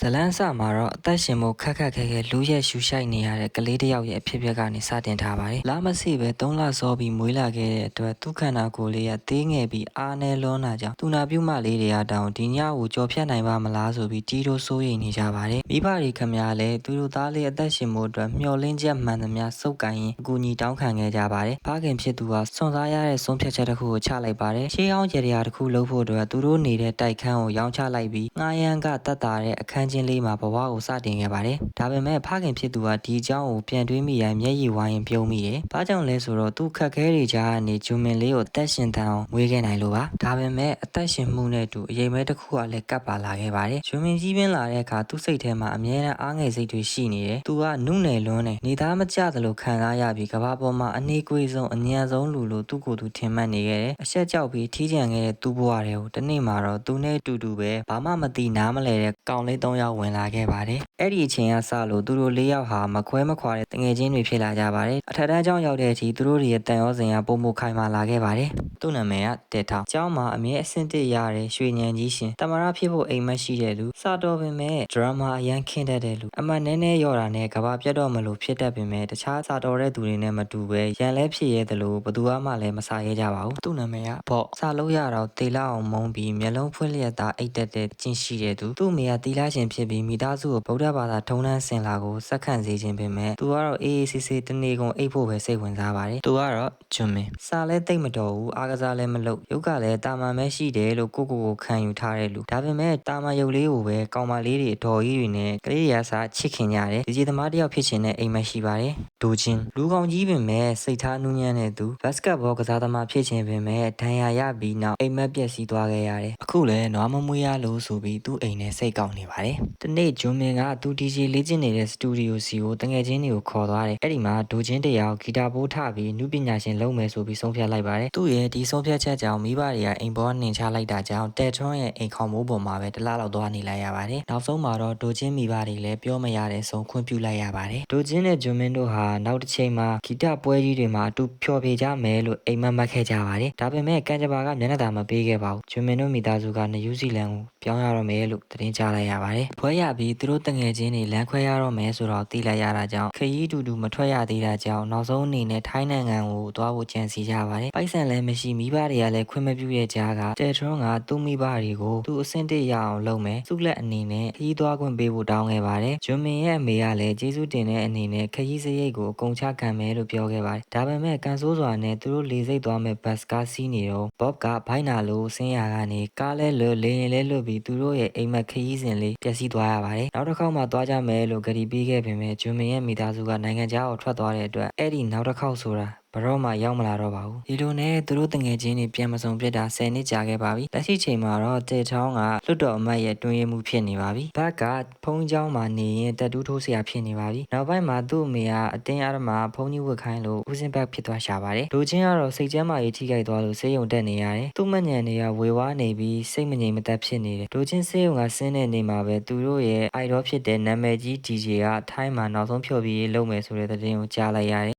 ဇလန်းစာမှာတော့အသက်ရှင်မှုခက်ခက်ခဲခဲလူရက်ရှူရှိုက်နေရတဲ့ကလေးတစ်ယောက်ရဲ့အဖြစ်အပျက်ကနေစတင်ထားပါတယ်။လမစိပဲ3လစောပြီးမွေးလာခဲ့တဲ့အတွက်သူခန္ဓာကိုယ်လေးကသေးငယ်ပြီးအားနည်းလွန်းတာကြောင့်သူနာပြုမလေးတွေကတောင်ဒီညကိုကြော်ဖြတ်နိုင်ပါမလားဆိုပြီးတီးတိုးစိုးရိမ်နေကြပါတယ်။မိဘတွေခမရလဲသူတို့သားလေးအသက်ရှင်မှုအတွက်မျှော်လင့်ချက်မှန်သမျှစုပ်ကိုင်ရင်အကူအညီတောင်းခံခဲ့ကြပါတယ်။ဖခင်ဖြစ်သူကစွန့်စားရတဲ့ဆုံးဖြတ်ချက်တစ်ခုကိုချလိုက်ပါတယ်။ရှေးအောင်ကြရာတစ်ခုလုပ်ဖို့အတွက်သူတို့နေတဲ့တိုက်ခန်းကိုရောင်းချလိုက်ပြီးငှားရမ်းကတတ်တာတဲ့အခန်းချင်းလေးမှာဘဝကိုစတင်ခဲ့ပါတယ်။ဒါပေမဲ့ဖခင်ဖြစ်သူကဒီအကြောင်းကိုပြန်တွေးမိရင်မျက်ရည်ဝိုင်းပြုံးမိတယ်။ဘာကြောင့်လဲဆိုတော့သူခက်ခဲတွေကြားကနေဂျူမင်လေးကိုတက်ရှင်တန်အောင်မွေးခဲ့နိုင်လို့ပါ။ဒါပေမဲ့အသက်ရှင်မှုနဲ့တူအရေးမဲတစ်ခုကလည်းကပ်ပါလာခဲ့ပါတယ်။ဂျူမင်ကြီးပင်းလာတဲ့အခါသူ့စိတ်ထဲမှာအမြဲတမ်းအားငယ်စိတ်တွေရှိနေတယ်။သူကနုနယ်လွန်းနေနေသားမကျသလိုခံစားရပြီးကဘာပေါ်မှာအနေကွေးဆုံးအညံဆုံးလူလိုသူ့ကိုယ်သူထင်မှတ်နေခဲ့တယ်။အဆက်ကြောက်ပြီးထီးချန်ခဲ့တဲ့သူ့ဘဝတွေကိုတနေ့မှာတော့သူနဲ့တူတူပဲဘာမှမသိနားမလဲတဲ့ကောင်လေး3ယောက်ဝင်လာခဲ့ပါတယ်။အဲ့ဒီအချိန်ကစလို့သူတို့4ယောက်ဟာမခွဲမခွာတဲ့တငယ်ချင်းတွေဖြစ်လာကြပါတယ်။အထက်တန်းကျောင်းရောက်တဲ့အထိသူတို့ရဲ့တန်ရောစင်ကပုံမခိုင်မာလာခဲ့ပါတယ်။သူ့နာမည်ကတေထောင်ကျောင်းမှာအမြဲအဆင့်1ရတဲ့ရွှေညံကြီးရှင်တမရဖြစ်ဖို့အိမ်မက်ရှိတဲ့လူစတော်ပင်မဲ့ဒရမာအရန်ခင်းတတ်တဲ့လူအမှန်နည်းနည်းရော့တာနဲ့ကဘာပြတ်တော့မလို့ဖြစ်တတ်ပင်မဲ့တခြားစတော်တဲ့သူတွေနဲ့မတူပဲရန်လဲဖြစ်ရဲတယ်လို့ဘသူမှလည်းမစားရဲကြပါဘူး။သူ့နာမည်ကဘော့စာလို့ရတော့တေလာအောင်မုန်းပြီးမျက်လုံးဖွင့်လျက်သားအိတ်တက်တဲ့ကျင့်ရှိတဲ့သူသူ့မိကတီလာရှင်ဖြစ်ပြီးမိသားစုကိုဗုဒ္ဓဘာသာထုံးတမ်းစင်လာကိုစက္ကန့်စေခြင်းပင်မဲ့သူကတော့အေးအေးဆေးဆေးတနေ့ကုန်အိတ်ဖို့ပဲစိတ်ဝင်စားပါတယ်သူကတော့ဂျွန်မင်စာလဲတိတ်မတော်ဘူးအားကစားလည်းမလုပ်ရုပ်ကလည်းတာမန်ပဲရှိတယ်လို့ကိုခံယူထားတဲ့လူဒါပေမဲ့တာမန်ရုပ်လေးကိုပဲကောင်မလေးတွေအတော်ကြီးတွေနဲ့ကလေးရစာချစ်ခင်ကြတယ်ဒီကြီးသမားတယောက်ဖြစ်ချင်တဲ့အိမ်မရှိပါတယ်ဒိုချင်းလူကောင်ကြီးပင်မဲ့စိတ်ထားနူးညံ့တဲ့သူဘတ်စကတ်ဘောကစားသမားဖြစ်ချင်ပင်မဲ့ဒဏ်ရာရပြီးနောက်အိမ်မက်ပြက်စီးသွားခဲ့ရတယ်အခုလည်းနွားမမွေးရလို့ဆိုပြီးသူ့အိမ်နဲ့စိတ်ကောက်နေပါတယ်ဒီနေ့ဂျွန်မင်ကသူ DJ လေ့ကျင့်နေတဲ့စတူဒီယိုစီကိုတငယ်ချင်းတွေကိုခေါ်သွားတယ်အဲ့ဒီမှာဒိုချင်းတယောက်ဂီတာပိုးထပြီးနုပညာရှင်လုပ်မယ်ဆိုပြီးဆုံးဖြတ်လိုက်ပါတယ်သူ့ရဲ့ဒီဆုံးဖြတ်ချက်ကြောင့်မိဘတွေကအိမ်ပေါ်နှင်ချလိုက်တာကြောင့်တဲထွန်းရဲ့အိမ်ခေါင်မိုးပေါ်မှာပဲတလားလောက်သွားနေလိုက်ရပါတယ်နောက်ဆုံးမှာတော့ဒိုချင်းမိဘတွေလည်းပြောမရတဲ့ဆုံးခွင့်ပြုလိုက်ရပါတယ်ဒိုချင်းနဲ့ဂျွန်မင်တို့ဟာနောက်တစ်ချိန်မှာဂီတပွဲကြီးတွေမှာအတူဖျော်ဖြေကြမယ်လို့အိမ်မက်မှတ်ခဲ့ကြပါတယ်ဒါပေမဲ့ကန်ဂျဘာကမျက်နှာသာမပေးခဲ့ပါဘူးဂျွန်မင်တို့မိသားစုကနယူးဇီလန်ကိုပြောင်းရတော့မယ်လို့သတင်းကြားလိုက်ရပါတယ်ပွဲရပြီးသူတို့တငယ်ချင်းတွေလမ်းခွဲရတော့မယ်ဆိုတော့သိလိုက်ရတာကြောင့်ခရီးတူတူမထွက်ရသေးတာကြောင့်နောက်ဆုံးအနေနဲ့ထိုင်းနိုင်ငံကိုသွားဖို့ကြံစီကြပါတယ်ပိုက်ဆံလည်းမရှိမိဘတွေကလည်းခွင့်မပြုရဲ့ကြားကတဲထွန်းကသူ့မိဘတွေကိုသူ့အဆင့်1ရအောင်လုပ်မယ်စုလက်အနေနဲ့ခရီးသွားခွင့်ပေးဖို့တောင်းခဲ့ပါတယ်ဂျွန်မင်ရဲ့အမေကလည်းကျေးဇူးတင်တဲ့အနေနဲ့ခရီးစရိတ်ကိုအကုန်ချခံမယ်လို့ပြောခဲ့ပါတယ်ဒါပေမဲ့ကန်ဆိုးစွာနဲ့သူတို့လေစိတ်သွားမဲ့ဘတ်စကားစီးနေတော့ဘော့ကဘိုင်နာလိုဆင်းရကနေကားလဲလွတ်လေရင်လဲလွတ်ပြီးသူတို့ရဲ့အိမ်မက်ခရီးစဉ်လေးပျက်စီးသွားရပါတယ်နောက်တစ်ခေါက်မှသွားကြမယ်လို့ဂရီပေးခဲ့ပေမဲ့ဂျွန်မင်ရဲ့မိသားစုကနိုင်ငံခြားကိုထွက်သွားတဲ့အတွက်အဲ့ဒီနောက်တစ်ခေါက်ဆိုတာဘရော့မှရောက်မလာတော့ပါဘူးဒီလိုနဲ့သူတို့တငယ်ချင်းတွေပြန်မစုံပြစ်တာ10နှစ်ကြာခဲ့ပါပြီလက်ရှိချိန်မှာတော့တေချောင်းကလွတ်တော်အမတ်ရဲ့တွင်ရမှုဖြစ်နေပါပြီဘက်ကဖုန်းเจ้าမှာနေရင်တက်တူးထိုးဆရာဖြစ်နေပါပြီနောက်ပိုင်းမှာသူ့အမေကအတင်းအဓမ္မဖုန်းကြီးဝတ်ခိုင်းလို့ဦးစင်ဘက်ဖြစ်သွားရှာပါတယ်လူချင်းကတော့စိတ်ကျမ်းမာရေးထိခိုက်သွားလို့ဆေးရုံတက်နေရတယ်သူ့မညံတွေကဝေဝါးနေပြီးစိတ်မငြိမ်မသက်ဖြစ်နေတယ်လူချင်းဆေးရုံကဆင်းတဲ့နေမှာပဲသူတို့ရဲ့အိုက်ဒေါဖြစ်တဲ့နာမည်ကြီး DJ ကထိုင်းမှာနောက်ဆုံးဖြော်ပြရေးလုပ်မယ်ဆိုတဲ့သတင်းကိုကြားလိုက်ရတယ်